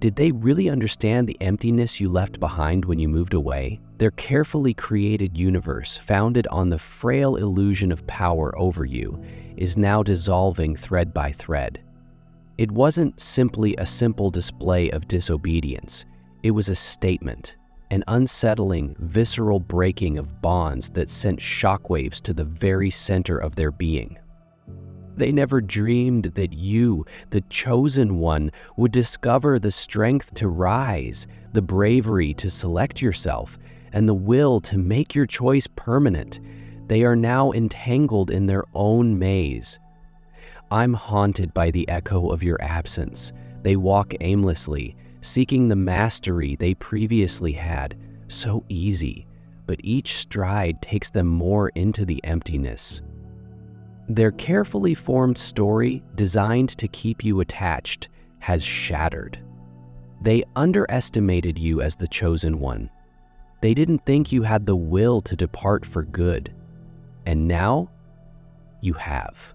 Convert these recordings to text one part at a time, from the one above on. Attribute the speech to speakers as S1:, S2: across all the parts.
S1: Did they really understand the emptiness you left behind when you moved away? Their carefully created universe, founded on the frail illusion of power over you, is now dissolving thread by thread. It wasn't simply a simple display of disobedience. It was a statement, an unsettling, visceral breaking of bonds that sent shockwaves to the very center of their being. They never dreamed that you, the chosen one, would discover the strength to rise, the bravery to select yourself, and the will to make your choice permanent. They are now entangled in their own maze. I'm haunted by the echo of your absence. They walk aimlessly, seeking the mastery they previously had, so easy, but each stride takes them more into the emptiness. Their carefully formed story, designed to keep you attached, has shattered. They underestimated you as the chosen one. They didn't think you had the will to depart for good. And now, you have.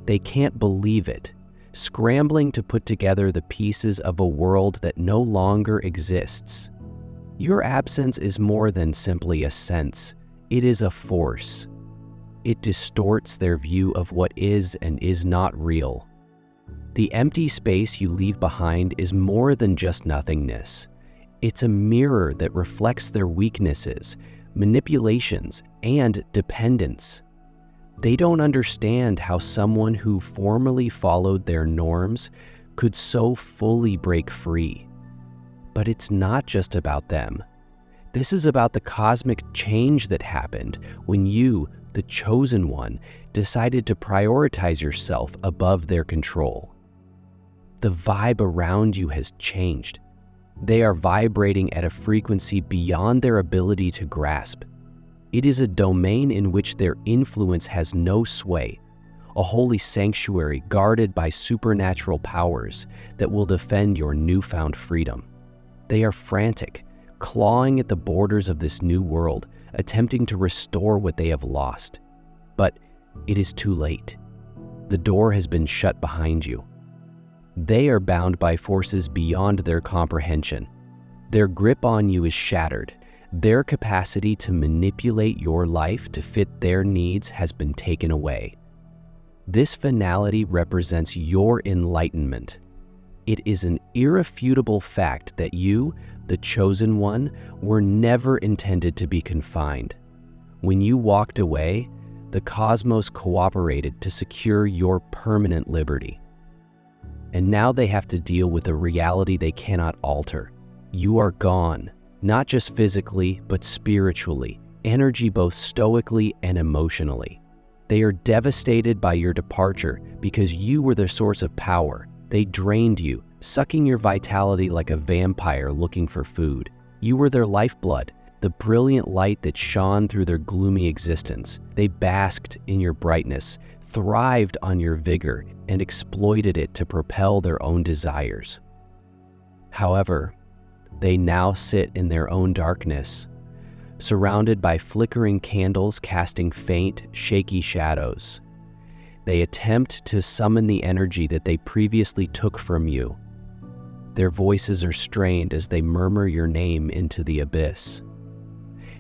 S1: They can't believe it, scrambling to put together the pieces of a world that no longer exists. Your absence is more than simply a sense. It is a force. It distorts their view of what is and is not real. The empty space you leave behind is more than just nothingness. It's a mirror that reflects their weaknesses, manipulations, and dependence. They don't understand how someone who formerly followed their norms could so fully break free. But it's not just about them. This is about the cosmic change that happened when you, the chosen one, decided to prioritize yourself above their control. The vibe around you has changed. They are vibrating at a frequency beyond their ability to grasp. It is a domain in which their influence has no sway, a holy sanctuary guarded by supernatural powers that will defend your newfound freedom. They are frantic, clawing at the borders of this new world, attempting to restore what they have lost. But it is too late. The door has been shut behind you. They are bound by forces beyond their comprehension. Their grip on you is shattered. Their capacity to manipulate your life to fit their needs has been taken away. This finality represents your enlightenment. It is an irrefutable fact that you, the chosen one, were never intended to be confined. When you walked away, the cosmos cooperated to secure your permanent liberty. And now they have to deal with a reality they cannot alter. You are gone, not just physically, but spiritually, energy both stoically and emotionally. They are devastated by your departure because you were their source of power. They drained you, sucking your vitality like a vampire looking for food. You were their lifeblood, the brilliant light that shone through their gloomy existence. They basked in your brightness, thrived on your vigor, and exploited it to propel their own desires. However, they now sit in their own darkness, surrounded by flickering candles casting faint, shaky shadows. They attempt to summon the energy that they previously took from you. Their voices are strained as they murmur your name into the abyss.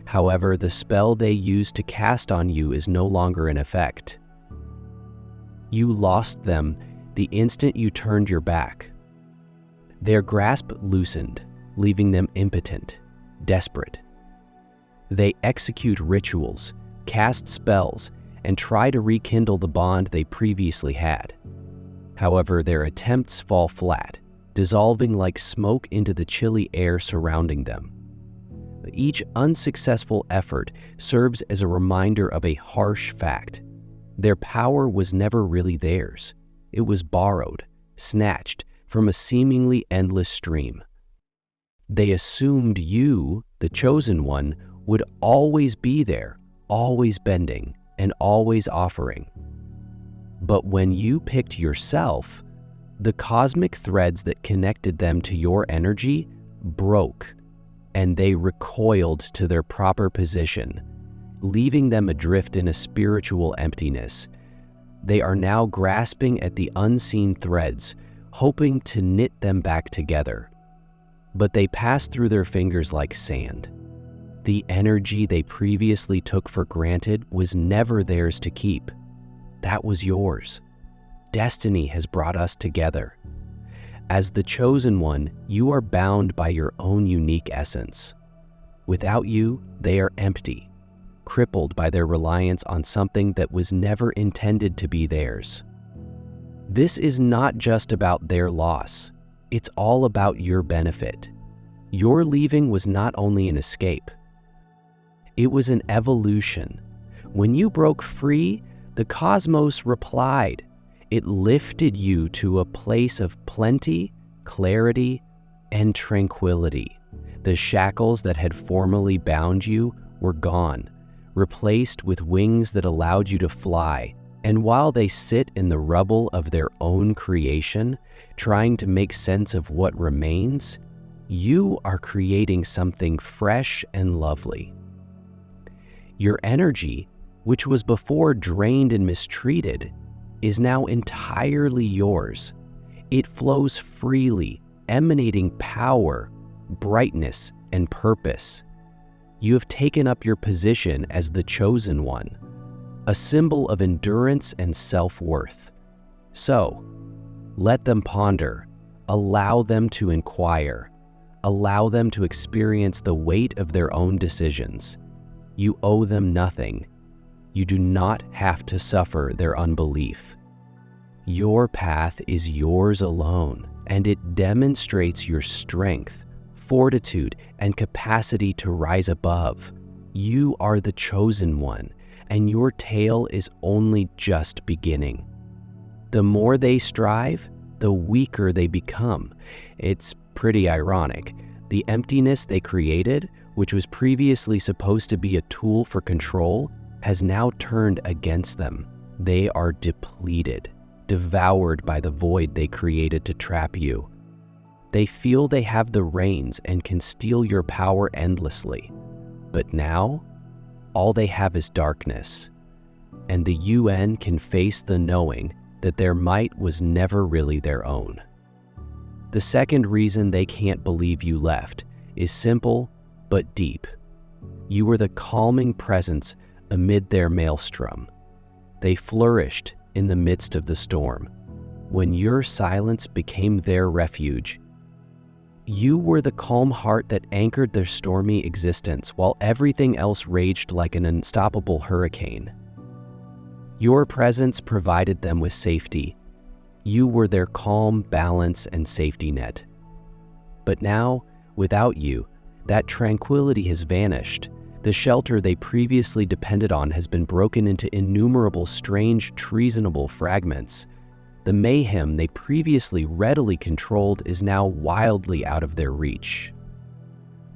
S1: However, the spell they used to cast on you is no longer in effect. You lost them the instant you turned your back. Their grasp loosened, leaving them impotent, desperate. They execute rituals, cast spells, and try to rekindle the bond they previously had. However, their attempts fall flat, dissolving like smoke into the chilly air surrounding them. Each unsuccessful effort serves as a reminder of a harsh fact. Their power was never really theirs. It was borrowed, snatched from a seemingly endless stream. They assumed you, the chosen one, would always be there, always bending, and always offering. But when you picked yourself, the cosmic threads that connected them to your energy broke, and they recoiled to their proper position, leaving them adrift in a spiritual emptiness. They are now grasping at the unseen threads, hoping to knit them back together. but they passed through their fingers like sand. The energy they previously took for granted was never theirs to keep. That was yours. Destiny has brought us together. As the chosen one, you are bound by your own unique essence. Without you, they are empty, crippled by their reliance on something that was never intended to be theirs. This is not just about their loss. It's all about your benefit. Your leaving was not only an escape. It was an evolution. When you broke free, the cosmos replied. It lifted you to a place of plenty, clarity, and tranquility. The shackles that had formerly bound you were gone, replaced with wings that allowed you to fly. And while they sit in the rubble of their own creation, trying to make sense of what remains, you are creating something fresh and lovely. Your energy, which was before drained and mistreated, is now entirely yours. It flows freely, emanating power, brightness, and purpose. You have taken up your position as the chosen one, a symbol of endurance and self-worth. So, let them ponder, allow them to inquire, allow them to experience the weight of their own decisions. You owe them nothing. You do not have to suffer their unbelief. Your path is yours alone, and it demonstrates your strength, fortitude, and capacity to rise above. You are the chosen one, and your tale is only just beginning. The more they strive, the weaker they become. It's pretty ironic. The emptiness they created, which was previously supposed to be a tool for control, has now turned against them. They are depleted, devoured by the void they created to trap you. They feel they have the reins and can steal your power endlessly. But now, all they have is darkness, and the UN can face the knowing that their might was never really their own. The second reason they can't believe you left is simple but deep. You were the calming presence amid their maelstrom. They flourished in the midst of the storm. When your silence became their refuge, you were the calm heart that anchored their stormy existence while everything else raged like an unstoppable hurricane. Your presence provided them with safety. You were their calm, balance, and safety net. But now, without you, that tranquility has vanished. The shelter they previously depended on has been broken into innumerable strange, treasonable fragments. The mayhem they previously readily controlled is now wildly out of their reach.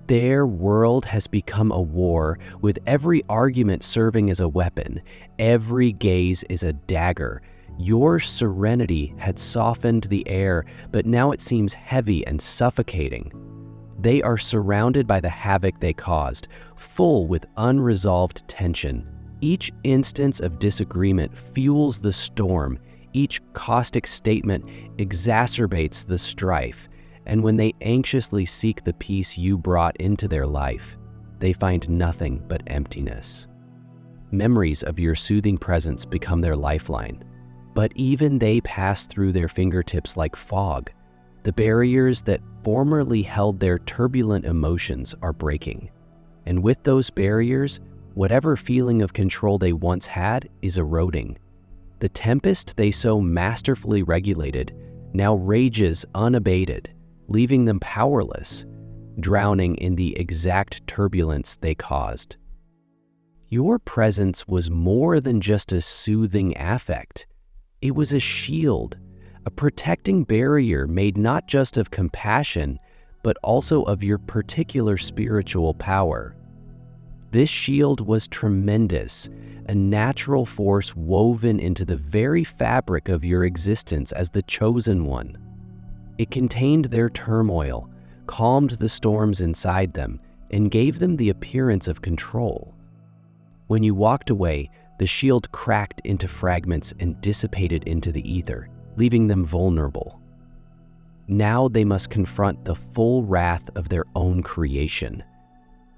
S1: Their world has become a war, with every argument serving as a weapon. Every gaze is a dagger. Your serenity had softened the air, but now it seems heavy and suffocating. They are surrounded by the havoc they caused, full with unresolved tension. Each instance of disagreement fuels the storm. Each caustic statement exacerbates the strife. And when they anxiously seek the peace you brought into their life, they find nothing but emptiness. Memories of your soothing presence become their lifeline. But even they pass through their fingertips like fog. The barriers that formerly held their turbulent emotions are breaking. And with those barriers, whatever feeling of control they once had is eroding. The tempest they so masterfully regulated now rages unabated, leaving them powerless, drowning in the exact turbulence they caused. Your presence was more than just a soothing affect. It was a shield, a protecting barrier made not just of compassion, but also of your particular spiritual power. This shield was tremendous, a natural force woven into the very fabric of your existence as the chosen one. It contained their turmoil, calmed the storms inside them, and gave them the appearance of control. When you walked away, the shield cracked into fragments and dissipated into the ether, leaving them vulnerable. Now they must confront the full wrath of their own creation.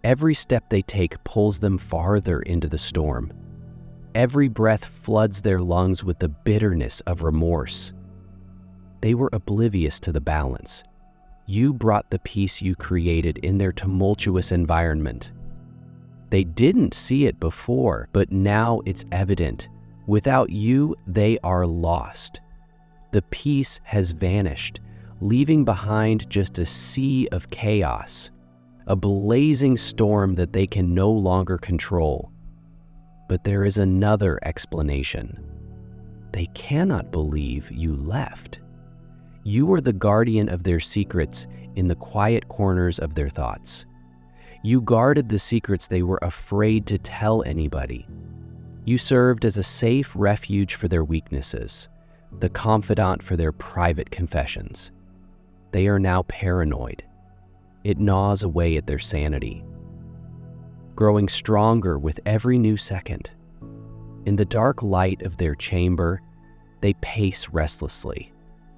S1: Every step they take pulls them farther into the storm. Every breath floods their lungs with the bitterness of remorse. They were oblivious to the balance. You brought the peace you created in their tumultuous environment. They didn't see it before, but now it's evident. Without you, they are lost. The peace has vanished, leaving behind just a sea of chaos, a blazing storm that they can no longer control. But there is another explanation. They cannot believe you left. You were the guardian of their secrets in the quiet corners of their thoughts. You guarded the secrets they were afraid to tell anybody. You served as a safe refuge for their weaknesses, the confidant for their private confessions. They are now paranoid. It gnaws away at their sanity, growing stronger with every new second. In the dark light of their chamber, they pace restlessly,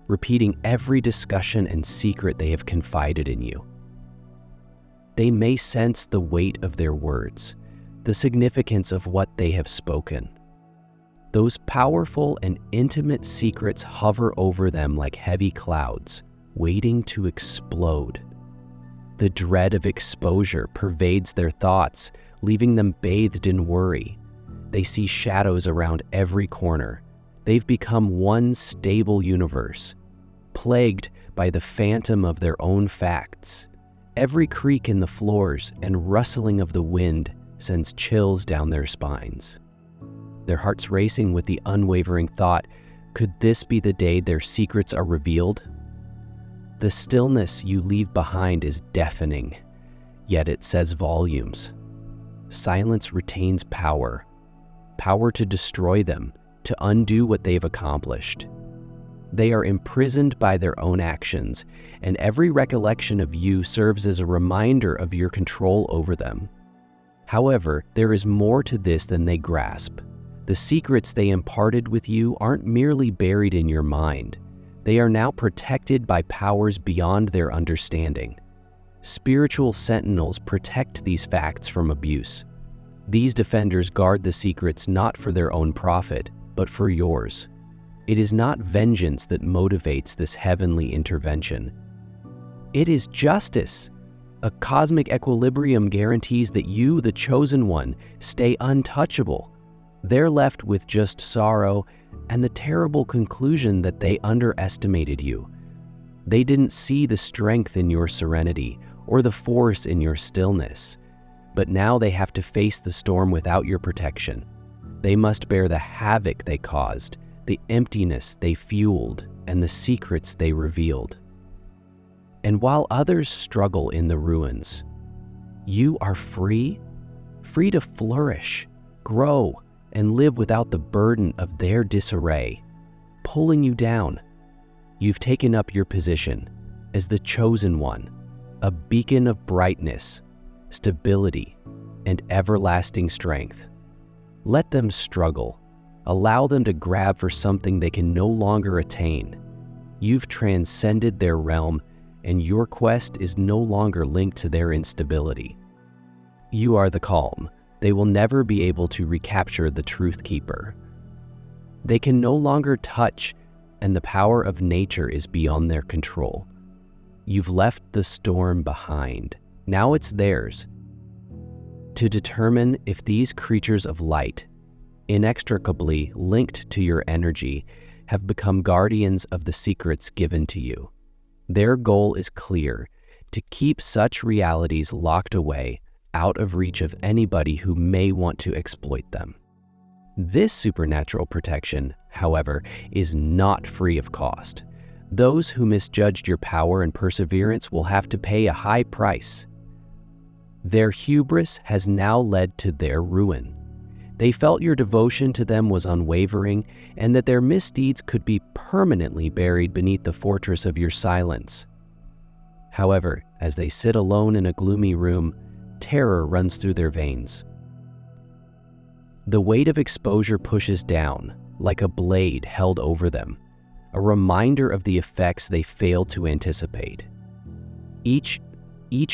S1: repeating every discussion and secret they have confided in you. They may sense the weight of their words, the significance of what they have spoken. Those powerful and intimate secrets hover over them like heavy clouds, waiting to explode. The dread of exposure pervades their thoughts, leaving them bathed in worry. They see shadows around every corner. They've become one stable universe, plagued by the phantom of their own facts. Every creak in the floors and rustling of the wind sends chills down their spines. Their hearts racing with the unwavering thought, could this be the day their secrets are revealed? The stillness you leave behind is deafening, yet it says volumes. Silence retains power, power to destroy them, to undo what they've accomplished. They are imprisoned by their own actions, and every recollection of you serves as a reminder of your control over them. However, there is more to this than they grasp. The secrets they imparted with you aren't merely buried in your mind. They are now protected by powers beyond their understanding. Spiritual sentinels protect these facts from abuse. These defenders guard the secrets not for their own profit, but for yours. It is not vengeance that motivates this heavenly intervention. It is justice. A cosmic equilibrium guarantees that you, the chosen one, stay untouchable. They're left with just sorrow and the terrible conclusion that they underestimated you. They didn't see the strength in your serenity or the force in your stillness. But now they have to face the storm without your protection. They must bear the havoc they caused, the emptiness they fueled, and the secrets they revealed. And while others struggle in the ruins, you are free to flourish, grow, and live without the burden of their disarray, pulling you down. You've taken up your position as the chosen one, a beacon of brightness, stability, and everlasting strength. Let them struggle. Allow them to grab for something they can no longer attain. You've transcended their realm, and your quest is no longer linked to their instability. You are the calm. They will never be able to recapture the Truth Keeper. They can no longer touch, and the power of nature is beyond their control. You've left the storm behind. Now it's theirs to determine if these creatures of light, inextricably linked to your energy, have become guardians of the secrets given to you. Their goal is clear: to keep such realities locked away, out of reach of anybody who may want to exploit them. This supernatural protection, however, is not free of cost. Those who misjudged your power and perseverance will have to pay a high price. Their hubris has now led to their ruin. They felt your devotion to them was unwavering, and that their misdeeds could be permanently buried beneath the fortress of your silence. However, as they sit alone in a gloomy room, terror runs through their veins. The weight of exposure pushes down, like a blade held over them. a reminder of the effects they failed to anticipate. Each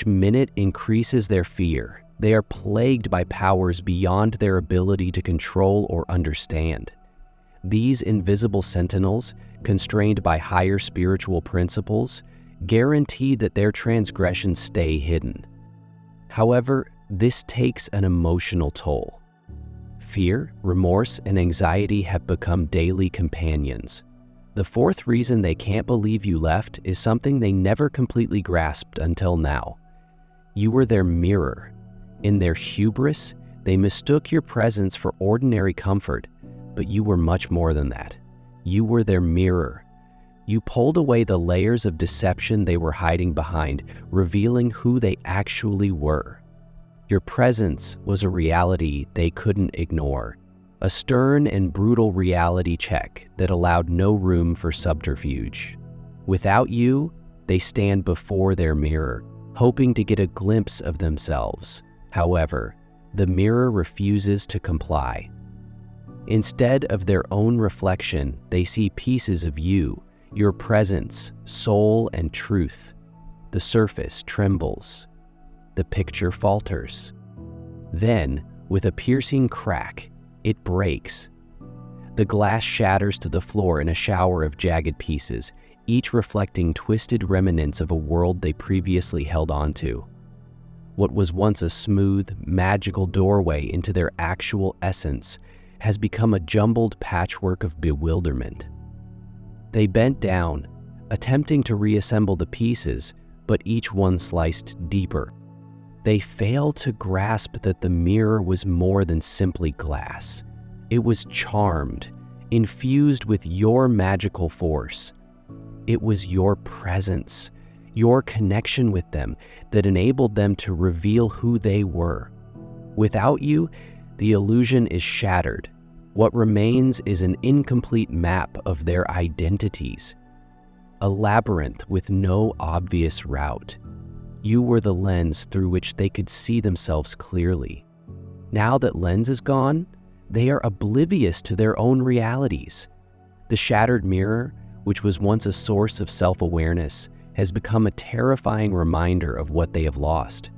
S1: minute increases their fear. They are plagued by powers beyond their ability to control or understand. These invisible sentinels, constrained by higher spiritual principles, guarantee that their transgressions stay hidden. However, this takes an emotional toll. Fear, remorse, and anxiety have become daily companions. The fourth reason they can't believe you left is something they never completely grasped until now. You were their mirror. In their hubris, they mistook your presence for ordinary comfort, but you were much more than that. You were their mirror. You pulled away the layers of deception they were hiding behind, revealing who they actually were. Your presence was a reality they couldn't ignore, a stern and brutal reality check that allowed no room for subterfuge. Without you, they stand before their mirror, hoping to get a glimpse of themselves. However, the mirror refuses to comply. Instead of their own reflection, they see pieces of you, your presence, soul, and truth. The surface trembles. The picture falters. Then, with a piercing crack, it breaks. The glass shatters to the floor in a shower of jagged pieces, each reflecting twisted remnants of a world they previously held onto. What was once a smooth, magical doorway into their actual essence has become a jumbled patchwork of bewilderment. They bent down, attempting to reassemble the pieces, but each one sliced deeper. They failed to grasp that the mirror was more than simply glass. It was charmed, infused with your magical force. It was your presence, your connection with them, that enabled them to reveal who they were. Without you, the illusion is shattered. What remains is an incomplete map of their identities, a labyrinth with no obvious route. You were the lens through which they could see themselves clearly. Now that lens is gone, they are oblivious to their own realities. The shattered mirror, which was once a source of self-awareness, has become a terrifying reminder of what they have lost.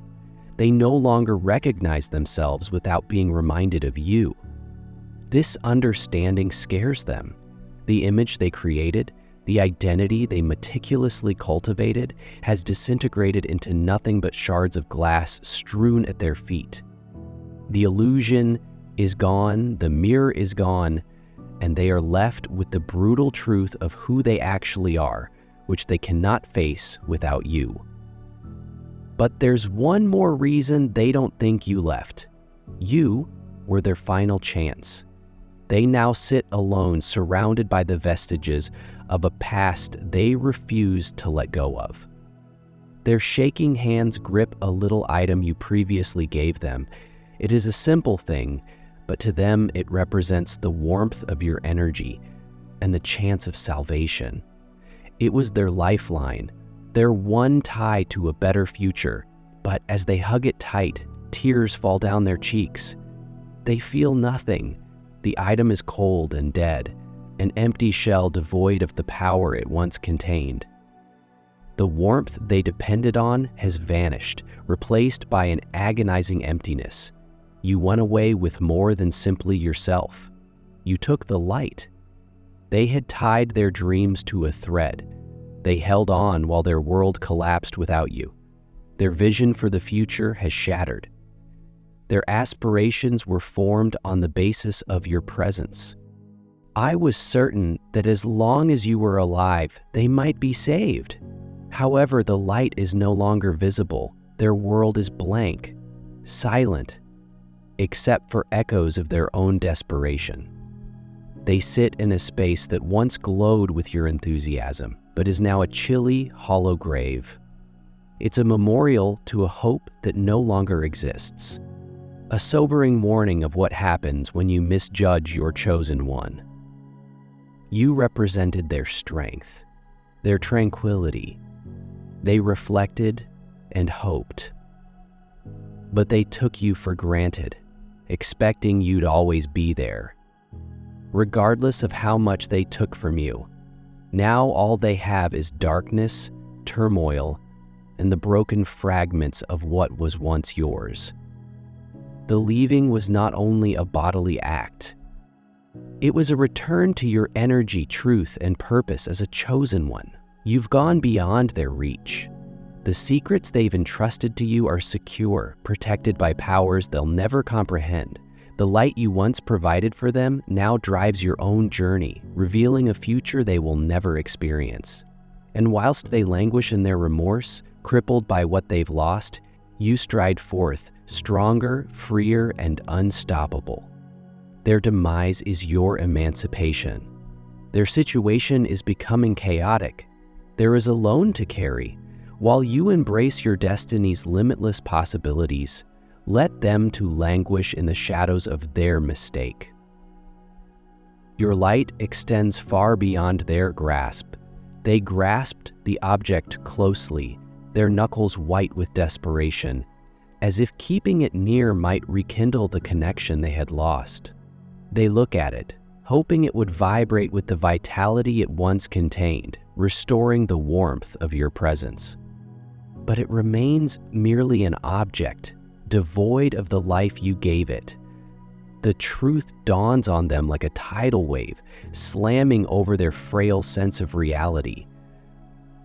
S1: They no longer recognize themselves without being reminded of you. This understanding scares them. The image they created, the identity they meticulously cultivated, has disintegrated into nothing but shards of glass strewn at their feet. The illusion is gone, the mirror is gone, and they are left with the brutal truth of who they actually are, which they cannot face without you. But there's one more reason they don't think you left. You were their final chance. They now sit alone, surrounded by the vestiges of a past they refuse to let go of. Their shaking hands grip a little item you previously gave them. It is a simple thing, but to them it represents the warmth of your energy and the chance of salvation. It was their lifeline, their one tie to a better future, but as they hug it tight, tears fall down their cheeks. They feel nothing. The item is cold and dead, an empty shell devoid of the power it once contained. The warmth they depended on has vanished, replaced by an agonizing emptiness. You went away with more than simply yourself. You took the light. They had tied their dreams to a thread. They held on while their world collapsed without you. Their vision for the future has shattered. Their aspirations were formed on the basis of your presence. I was certain that as long as you were alive, they might be saved. However, the light is no longer visible. Their world is blank, silent, except for echoes of their own desperation. They sit in a space that once glowed with your enthusiasm, but is now a chilly, hollow grave. It's a memorial to a hope that no longer exists. A sobering warning of what happens when you misjudge your chosen one. You represented their strength, their tranquility. They reflected and hoped. But they took you for granted, expecting you'd always be there. Regardless of how much they took from you, Now all they have is darkness, turmoil, and the broken fragments of what was once yours. The leaving was not only a bodily act, it was a return to your energy, truth, and purpose as a chosen one. You've gone beyond their reach. The secrets they've entrusted to you are secure, protected by powers they'll never comprehend. The light you once provided for them now drives your own journey, revealing a future they will never experience. And whilst they languish in their remorse, crippled by what they've lost, you stride forth, stronger, freer, and unstoppable. Their demise is your emancipation. Their situation is becoming chaotic. There is a loan to carry. While you embrace your destiny's limitless possibilities, let them to languish in the shadows of their mistake. Your light extends far beyond their grasp. They grasped the object closely, their knuckles white with desperation, as if keeping it near might rekindle the connection they had lost. They look at it, hoping it would vibrate with the vitality it once contained, restoring the warmth of your presence. But it remains merely an object, devoid of the life you gave it. The truth dawns on them like a tidal wave, slamming over their frail sense of reality.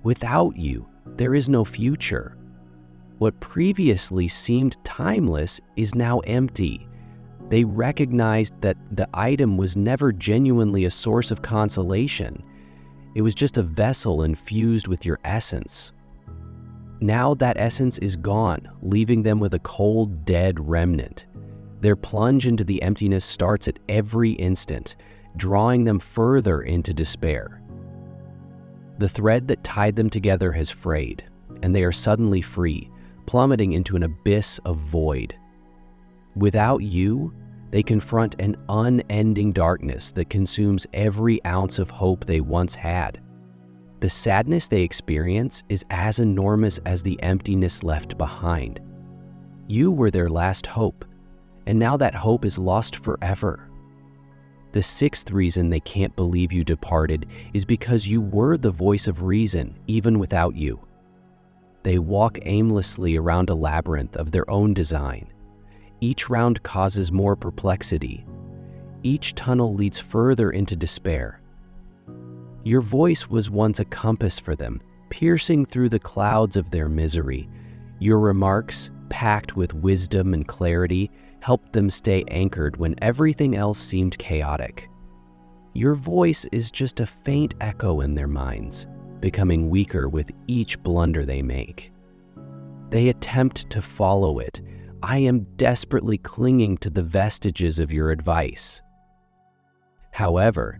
S1: Without you, there is no future. What previously seemed timeless is now empty. They recognized that the item was never genuinely a source of consolation. It was just a vessel infused with your essence. Now that essence is gone, leaving them with a cold, dead remnant. Their plunge into the emptiness starts at every instant, drawing them further into despair. The thread that tied them together has frayed, and they are suddenly free, plummeting into an abyss of void. Without you, they confront an unending darkness that consumes every ounce of hope they once had. The sadness they experience is as enormous as the emptiness left behind. You were their last hope, and now that hope is lost forever. The sixth reason they can't believe you departed is because you were the voice of reason, even without you. They walk aimlessly around a labyrinth of their own design. Each round causes more perplexity. Each tunnel leads further into despair. Your voice was once a compass for them, piercing through the clouds of their misery. Your remarks, packed with wisdom and clarity, helped them stay anchored when everything else seemed chaotic. Your voice is just a faint echo in their minds, becoming weaker with each blunder they make. They attempt to follow it. I am desperately clinging to the vestiges of your advice. However,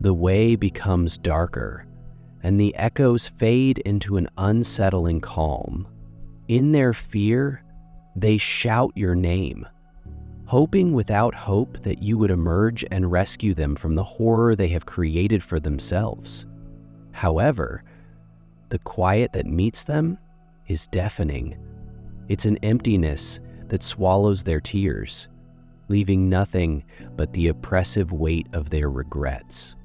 S1: the way becomes darker, and the echoes fade into an unsettling calm. In their fear, they shout your name, hoping without hope that you would emerge and rescue them from the horror they have created for themselves. However, the quiet that meets them is deafening. It's an emptiness that swallows their tears, leaving nothing but the oppressive weight of their regrets.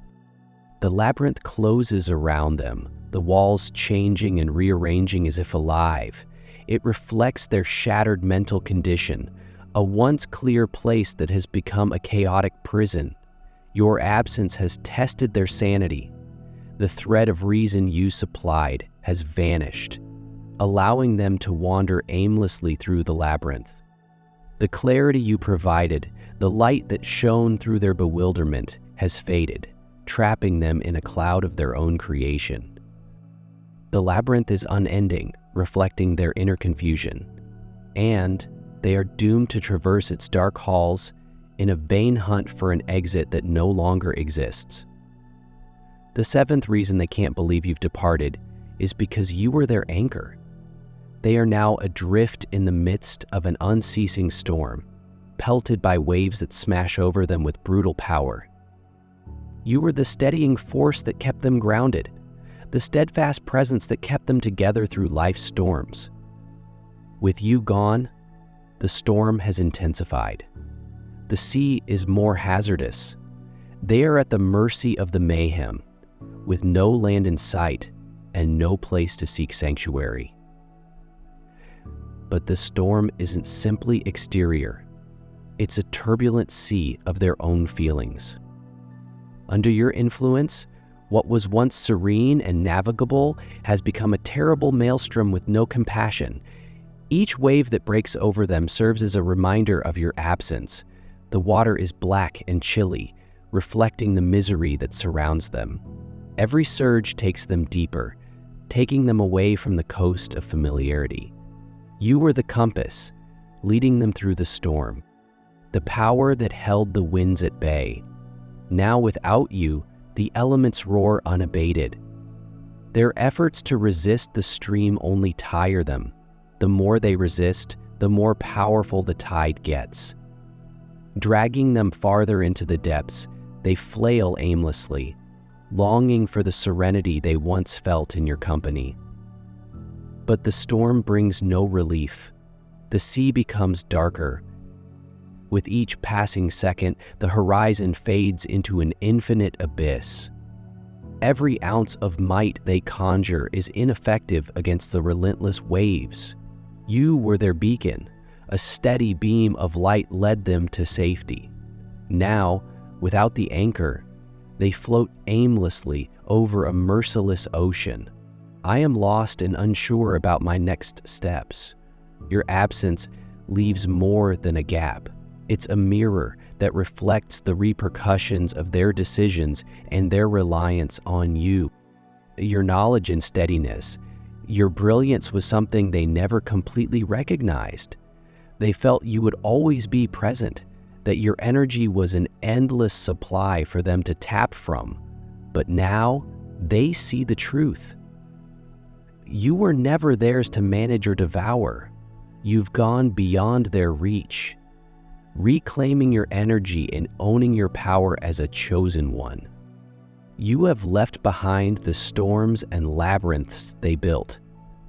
S1: The labyrinth closes around them, the walls changing and rearranging as if alive. It reflects their shattered mental condition, a once clear place that has become a chaotic prison. Your absence has tested their sanity. The thread of reason you supplied has vanished, allowing them to wander aimlessly through the labyrinth. The clarity you provided, the light that shone through their bewilderment, has faded, trapping them in a cloud of their own creation. The labyrinth is unending, reflecting their inner confusion, and they are doomed to traverse its dark halls in a vain hunt for an exit that no longer exists. The seventh reason they can't believe you've departed is because you were their anchor. They are now adrift in the midst of an unceasing storm, pelted by waves that smash over them with brutal power. You were the steadying force that kept them grounded, the steadfast presence that kept them together through life's storms. With you gone, the storm has intensified. The sea is more hazardous. They are at the mercy of the mayhem. with no land in sight and no place to seek sanctuary. But the storm isn't simply exterior. It's a turbulent sea of their own feelings. Under your influence, what was once serene and navigable has become a terrible maelstrom with no compassion. Each wave that breaks over them serves as a reminder of your absence. The water is black and chilly, reflecting the misery that surrounds them. Every surge takes them deeper, taking them away from the coast of familiarity. You were the compass, leading them through the storm, the power that held the winds at bay. Now without you, the elements roar unabated. Their efforts to resist the stream only tire them. The more they resist, the more powerful the tide gets. Dragging them farther into the depths, they flail aimlessly, longing for the serenity they once felt in your company. But the storm brings no relief. The sea becomes darker. With each passing second, the horizon fades into an infinite abyss. Every ounce of might they conjure is ineffective against the relentless waves. You were their beacon. A steady beam of light led them to safety. Now, without the anchor, they float aimlessly over a merciless ocean. I am lost and unsure about my next steps. Your absence leaves more than a gap. It's a mirror that reflects the repercussions of their decisions and their reliance on you. Your knowledge and steadiness, your brilliance was something they never completely recognized. They felt you would always be present, that your energy was an endless supply for them to tap from. But now, they see the truth. You were never theirs to manage or devour. You've gone beyond their reach, reclaiming your energy and owning your power as a chosen one. You have left behind the storms and labyrinths they built,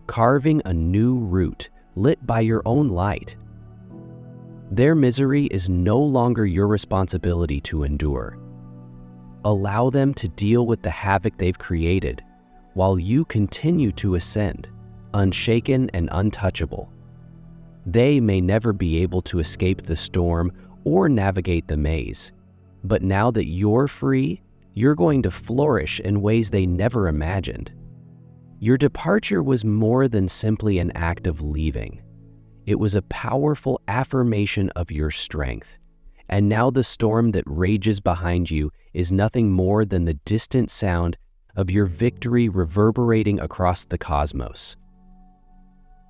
S1: carving a new route lit by your own light. Their misery is no longer your responsibility to endure. Allow them to deal with the havoc they've created, while you continue to ascend, unshaken and untouchable. They may never be able to escape the storm or navigate the maze, but now that you're free, you're going to flourish in ways they never imagined. Your departure was more than simply an act of leaving. It was a powerful affirmation of your strength. And now the storm that rages behind you is nothing more than the distant sound of your victory reverberating across the cosmos.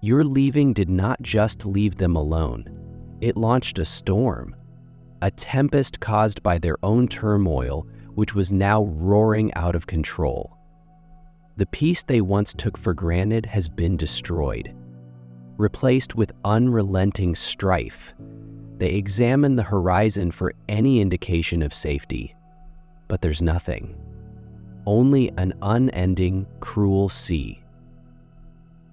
S1: Your leaving did not just leave them alone. It launched a storm, a tempest caused by their own turmoil, which was now roaring out of control. The peace they once took for granted has been destroyed, replaced with unrelenting strife. They examine the horizon for any indication of safety, but there's nothing. Only an unending, cruel sea.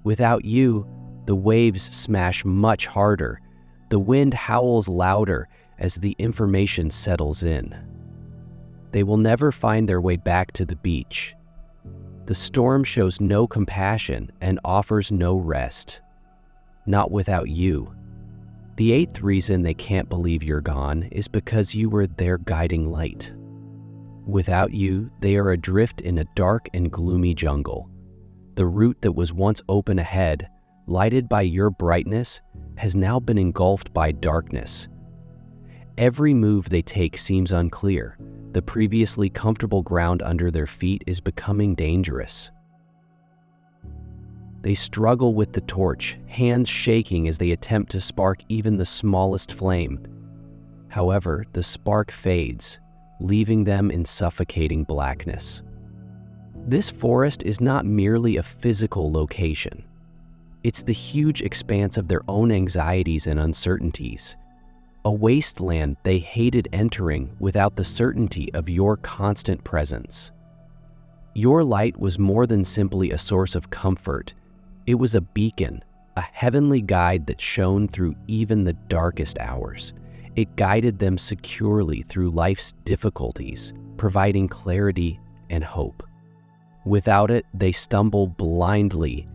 S1: Without you, the waves smash much harder. The wind howls louder as the information settles in. They will never find their way back to the beach. The storm shows no compassion and offers no rest. Not without you. The eighth reason they can't believe you're gone is because you were their guiding light. Without you, they are adrift in a dark and gloomy jungle. The route that was once open ahead, lighted by your brightness, has now been engulfed by darkness. Every move they take seems unclear. The previously comfortable ground under their feet is becoming dangerous. They struggle with the torch, hands shaking as they attempt to spark even the smallest flame. However, the spark fades, leaving them in suffocating blackness. This forest is not merely a physical location. It's the huge expanse of their own anxieties and uncertainties. A wasteland they hated entering without the certainty of your constant presence. Your light was more than simply a source of comfort. It was a beacon, a heavenly guide that shone through even the darkest hours. It guided them securely through life's difficulties, providing clarity and hope. Without it, they stumble blindly.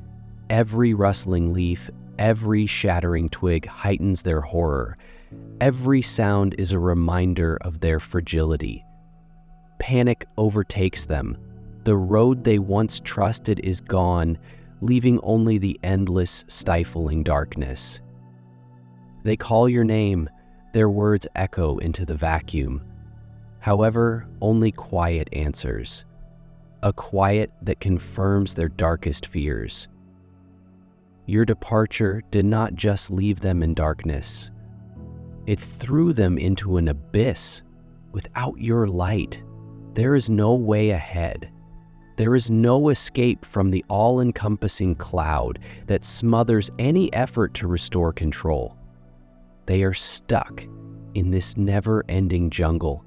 S1: Every rustling leaf, every shattering twig heightens their horror. Every sound is a reminder of their fragility. Panic overtakes them. The road they once trusted is gone, leaving only the endless, stifling darkness. They call your name, their words echo into the vacuum. However, only quiet answers. A quiet that confirms their darkest fears. Your departure did not just leave them in darkness. It threw them into an abyss. Without your light, there is no way ahead. There is no escape from the all-encompassing cloud that smothers any effort to restore control. They are stuck in this never-ending jungle.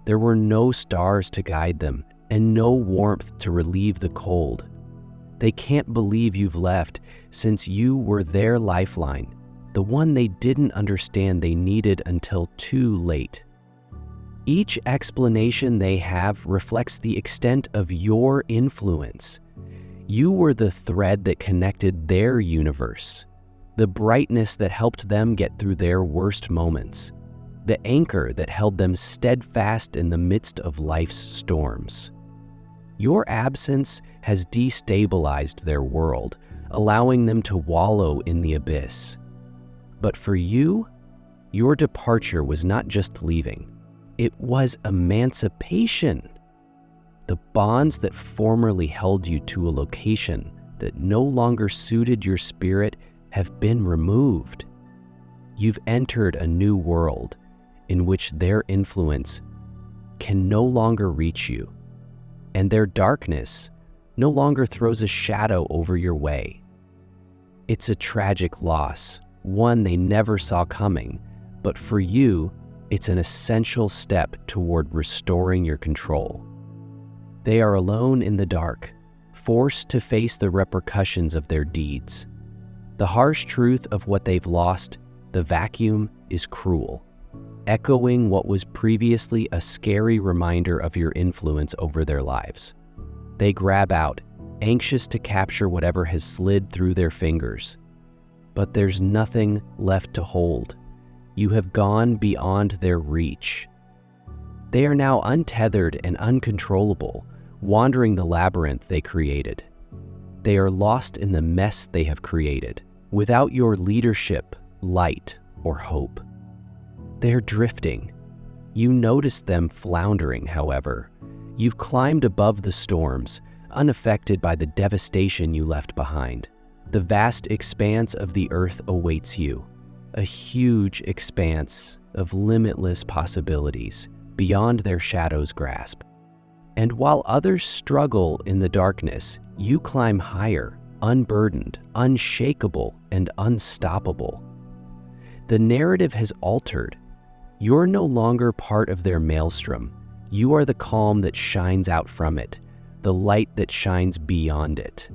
S1: There were no stars to guide them and no warmth to relieve the cold. They can't believe you've left, since you were their lifeline, the one they didn't understand they needed until too late. Each explanation they have reflects the extent of your influence. You were the thread that connected their universe, the brightness that helped them get through their worst moments, the anchor that held them steadfast in the midst of life's storms. Your absence has destabilized their world, allowing them to wallow in the abyss. But for you, your departure was not just leaving. It was emancipation. The bonds that formerly held you to a location that no longer suited your spirit have been removed. You've entered a new world in which their influence can no longer reach you, and their darkness no longer throws a shadow over your way. It's a tragic loss, one they never saw coming, but for you, it's an essential step toward restoring your control. They are alone in the dark, forced to face the repercussions of their deeds. The harsh truth of what they've lost, the vacuum, is cruel, echoing what was previously a scary reminder of your influence over their lives. They grab out, anxious to capture whatever has slid through their fingers. But there's nothing left to hold. You have gone beyond their reach. They are now untethered and uncontrollable, wandering the labyrinth they created. They are lost in the mess they have created, without your leadership, light, or hope. They're drifting. You notice them floundering, however. You've climbed above the storms, unaffected by the devastation you left behind. The vast expanse of the earth awaits you, a huge expanse of limitless possibilities beyond their shadow's grasp. And while others struggle in the darkness, you climb higher, unburdened, unshakable, and unstoppable. The narrative has altered. You're no longer part of their maelstrom. You are the calm that shines out from it, the light that shines beyond it.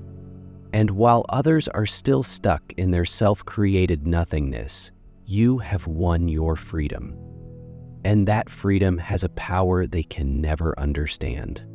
S1: And while others are still stuck in their self-created nothingness, you have won your freedom. And that freedom has a power they can never understand.